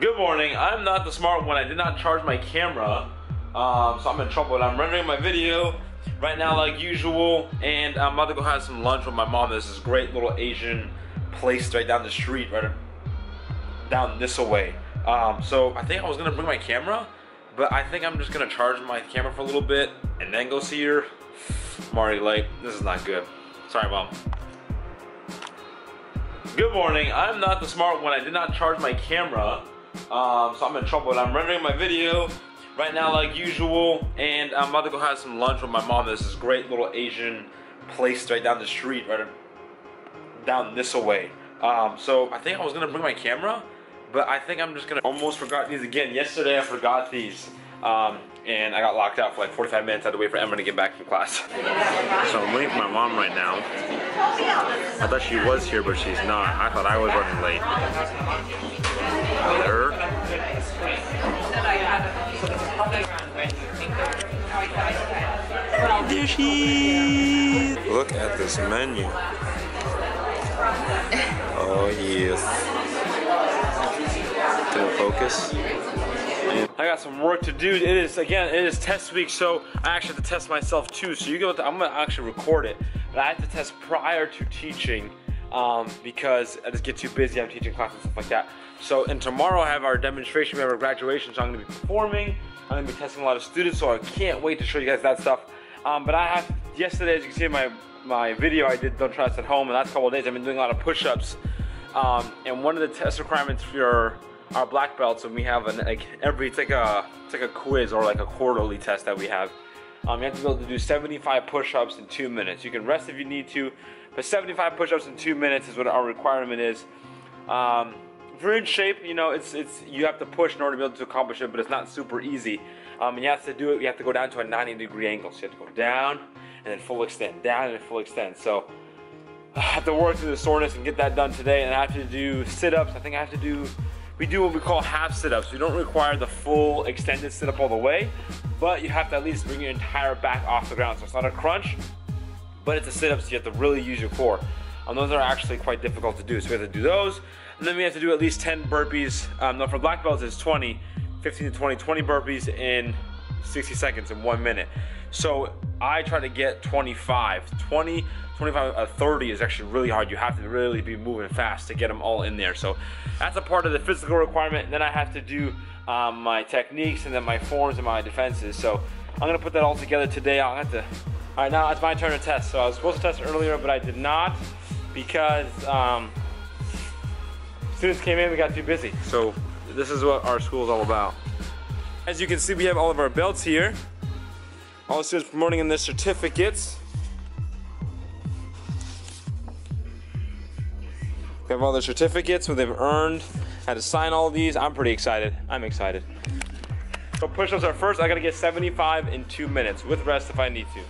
Good morning. I'm not the smart one. I did not charge my camera, so I'm in trouble. And I'm rendering my video right now like usual, and I'm about to go have some lunch with my mom. There's this great little Asian place right down the street, right down this way. So I think I was gonna bring my camera, but I think I'm just gonna charge my camera for a little bit and then go see her. I'm already late. This is not good. Sorry, Mom. Good morning. I'm not the smart one. I did not charge my camera, so I'm in trouble. And I'm rendering my video right now like usual, and I'm about to go have some lunch with my mom. There's this great little Asian place right down the street, right down this way. So I think I was gonna bring my camera, but I think I'm just gonna almost forgot these again. Yesterday I forgot these, and I got locked out for like 45 minutes. I had to wait for Emma to get back from class. So I'm waiting for my mom right now. I thought she was here, but she's not. I thought I was running late. There. There she is. Look at this menu. Oh yes. Can it focus? I got some work to do. It is test week, so I actually have to test myself too. So I'm gonna actually record it, but I have to test prior to teaching because I just get too busy. I'm teaching classes and stuff like that. So, and tomorrow I have our demonstration, we have our graduation, so I'm gonna be performing. I'm gonna be testing a lot of students, so I can't wait to show you guys that stuff. But yesterday, as you can see in my video, I did Don't Try This at Home, and the last couple of days I've been doing a lot of push-ups. And one of the test requirements for our black belts, and we have it's like a quiz or like a quarterly test that we have. You have to be able to do 75 push-ups in 2 minutes. You can rest if you need to, but 75 push-ups in 2 minutes is what our requirement is. If you're in shape, you know, you have to push in order to be able to accomplish it, but it's not super easy. And you have to do it. You have to go down to a 90-degree angle. So you have to go down and then full extend, down and then full extend. So I have to work through the soreness and get that done today. And I have to do sit-ups. I think we do what we call half sit-ups. We don't require the full extended sit-up all the way, but you have to at least bring your entire back off the ground. So it's not a crunch, but it's a sit-up, so you have to really use your core. Those are actually quite difficult to do. So we have to do those, and then we have to do at least 10 burpees. No, for black belts it's 20, 15 to 20 burpees in 60 seconds in 1 minute. So I try to get 25. 30 is actually really hard. You have to really be moving fast to get them all in there. So that's a part of the physical requirement. And then I have to do my techniques and then my forms and my defenses. So I'm gonna put that all together today. All right, now it's my turn to test. So I was supposed to test earlier, but I did not because students came in, we got too busy. So this is what our school is all about. As you can see, we have all of our belts here. All the students promoting in their certificates. We have all their certificates, what they've earned, had to sign all of these. I'm pretty excited. I'm excited. So push-ups are first. I gotta get 75 in 2 minutes with rest if I need to.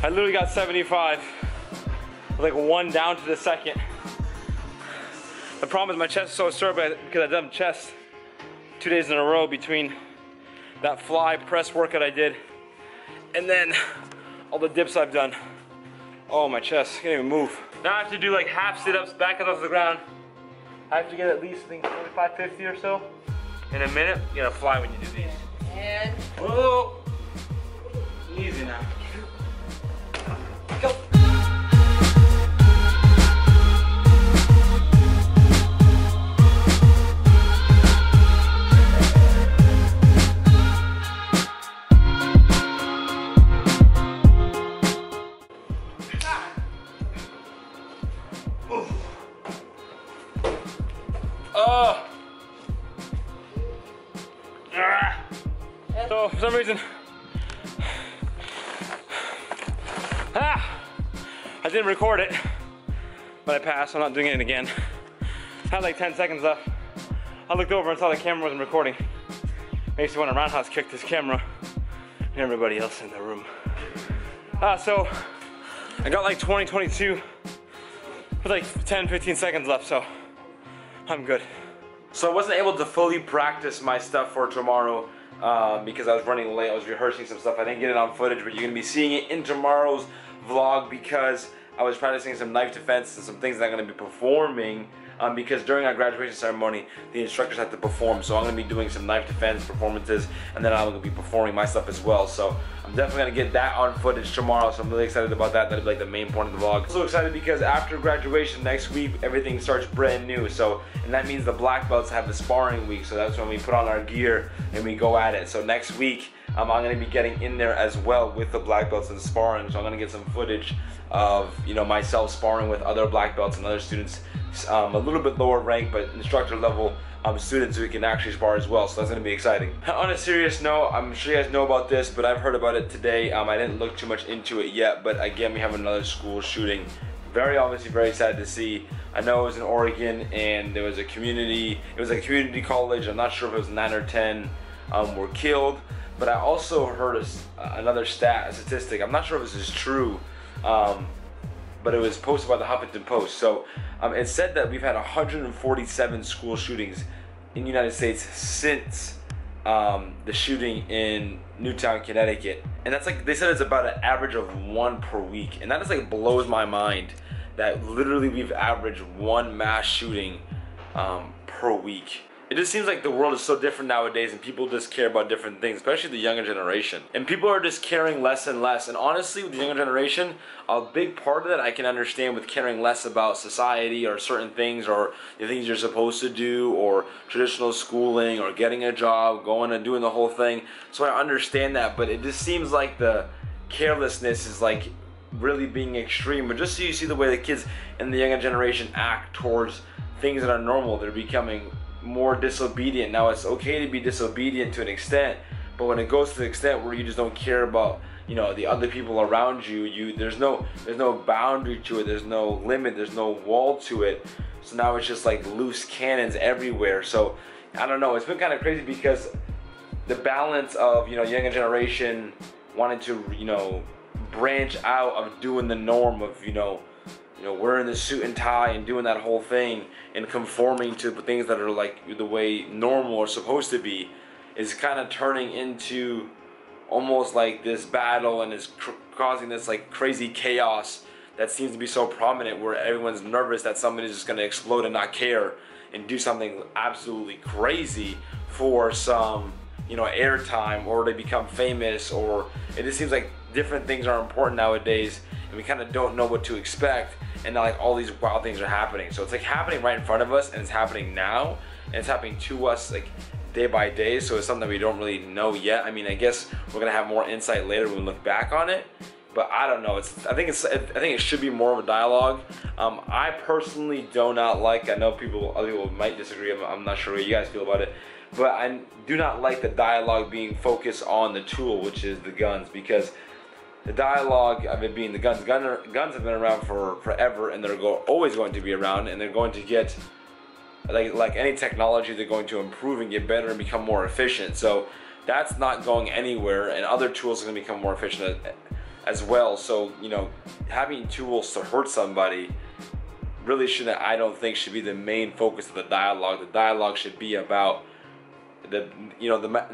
I literally got 75, like 1 down to the second. The problem is my chest is so sore because I've done chest 2 days in a row between that fly press workout I did and then all the dips I've done. Oh, my chest, I can't even move. Now I have to do like half sit-ups, back it off the ground. I have to get at least, I think, 45, 50 or so in a minute. You gotta fly when you do these. And whoa, easy now. Go. So for some reason, I didn't record it. but I passed, so I'm not doing it again. Had like 10 seconds left. I looked over and saw the camera wasn't recording. Makes me want to roundhouse kick this camera and everybody else in the room. So I got like 22 with like 10-15 seconds left, so I'm good. So I wasn't able to fully practice my stuff for tomorrow because I was running late. I was rehearsing some stuff. I didn't get it on footage, but you're gonna be seeing it in tomorrow's vlog because I was practicing some knife defense and some things that I'm gonna be performing because during our graduation ceremony, the instructors had to perform. So I'm gonna be doing some knife defense performances, and then I'm gonna be performing my stuff as well. So I'm definitely gonna get that on footage tomorrow. So I'm really excited about that. That'll be like the main point of the vlog. I'm so excited because after graduation next week, everything starts brand new. So, and that means the black belts have the sparring week. So that's when we put on our gear and we go at it. So next week, I'm gonna be getting in there as well with the black belts and sparring. So I'm gonna get some footage of, you know, myself sparring with other black belts and other students, a little bit lower rank, but instructor level students who can actually spar as well. So that's gonna be exciting. On a serious note, I'm sure you guys know about this, but I've heard about it today. I didn't look too much into it yet, but again, we have another school shooting. Very obviously very sad to see. I know it was in Oregon, and there was a community. It was a community college. I'm not sure if it was 9 or 10 were killed. But I also heard another statistic. I'm not sure if this is true, but it was posted by the Huffington Post. So it said that we've had 147 school shootings in the United States since the shooting in Newtown, Connecticut. And that's like, they said it's about an average of 1 per week. And that just like blows my mind that literally we've averaged 1 mass shooting per week. It just seems like the world is so different nowadays, and people just care about different things, especially the younger generation. And people are just caring less and less. And honestly, with the younger generation, a big part of that I can understand with caring less about society or certain things or the things you're supposed to do or traditional schooling or getting a job, going and doing the whole thing. So I understand that, but it just seems like the carelessness is like really being extreme. But just so you see the way the kids in the younger generation act towards things that are normal, they're becoming more disobedient. Now it's okay to be disobedient to an extent, but when it goes to the extent where you just don't care about, you know, the other people around you, there's no boundary to it, there's no limit, there's no wall to it. So now it's just like loose cannons everywhere. So I don't know, it's been kind of crazy because the balance of, you know, younger generation wanting to, you know, branch out of doing the norm of, you know, wearing the suit and tie and doing that whole thing and conforming to things that are like the way normal or supposed to be is kind of turning into almost like this battle, and is causing this like crazy chaos that seems to be so prominent where everyone's nervous that somebody's just going to explode and not care and do something absolutely crazy for some, you know, airtime, or they become famous, or it just seems like different things are important nowadays and we kind of don't know what to expect. And now like all these wild things are happening. So it's like happening right in front of us, and it's happening now, and it's happening to us like day by day. So it's something we don't really know yet. I mean, I guess we're gonna have more insight later when we look back on it. But I don't know. I think it should be more of a dialogue. I personally do not like. I know other people might disagree. I'm not sure what you guys feel about it. But I do not like the dialogue being focused on the tool, which is the guns, because the dialogue of it being the guns. Guns have been around for forever, and they're always going to be around, and they're going to get, like any technology, they're going to improve and get better and become more efficient. So that's not going anywhere, and other tools are going to become more efficient as well. So, you know, having tools to hurt somebody really shouldn't, I don't think, should be the main focus of the dialogue. The dialogue should be about the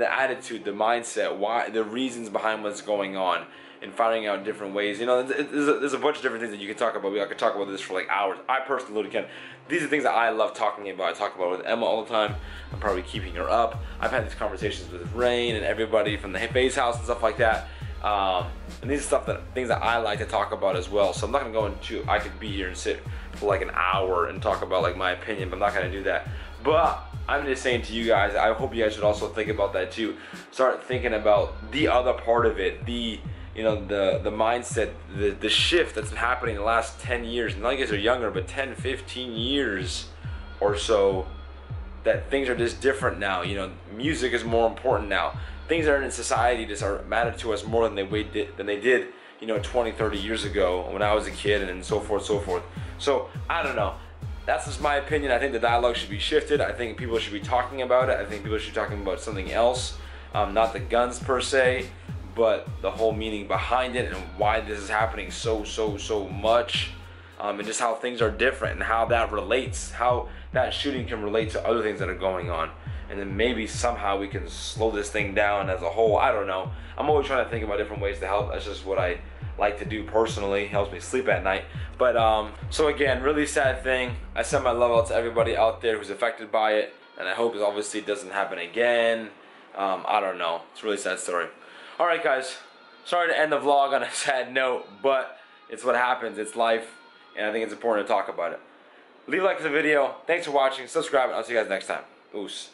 attitude, the mindset, why, the reasons behind what's going on, and finding out different ways. You know, there's a bunch of different things that you can talk about. I could talk about this for like hours. I personally literally can. These are things that I love talking about. I talk about it with Emma all the time. I'm probably keeping her up. I've had these conversations with Rain and everybody from the FaZe house and stuff like that. And these are things that I like to talk about as well. So I'm not gonna go into. I could be here and sit for like an hour and talk about like my opinion, but I'm not gonna do that. But I'm just saying to you guys, I hope you guys should also think about that too. Start thinking about the other part of it, the mindset, the shift that's been happening in the last 10 years. Not you guys are younger, but 10, 15 years or so, that things are just different now. You know, music is more important now. Things that are in society just matter to us more than they did, you know, 20, 30 years ago when I was a kid, and so forth, so forth. So I don't know. That's just my opinion. I think the dialogue should be shifted. I think people should be talking about it. I think people should be talking about something else, not the guns per se, but the whole meaning behind it and why this is happening so much, and just how things are different and how that relates, how that shooting can relate to other things that are going on. And then maybe somehow we can slow this thing down as a whole. I don't know. I'm always trying to think about different ways to help. That's just what I like to do personally. It helps me sleep at night. But so again, really sad thing. I send my love out to everybody out there who's affected by it, and I hope it obviously doesn't happen again. I don't know. It's a really sad story. Alright guys, sorry to end the vlog on a sad note, but it's what happens, it's life, and I think it's important to talk about it. Leave a like for the video, thanks for watching, subscribe, and I'll see you guys next time. Oos.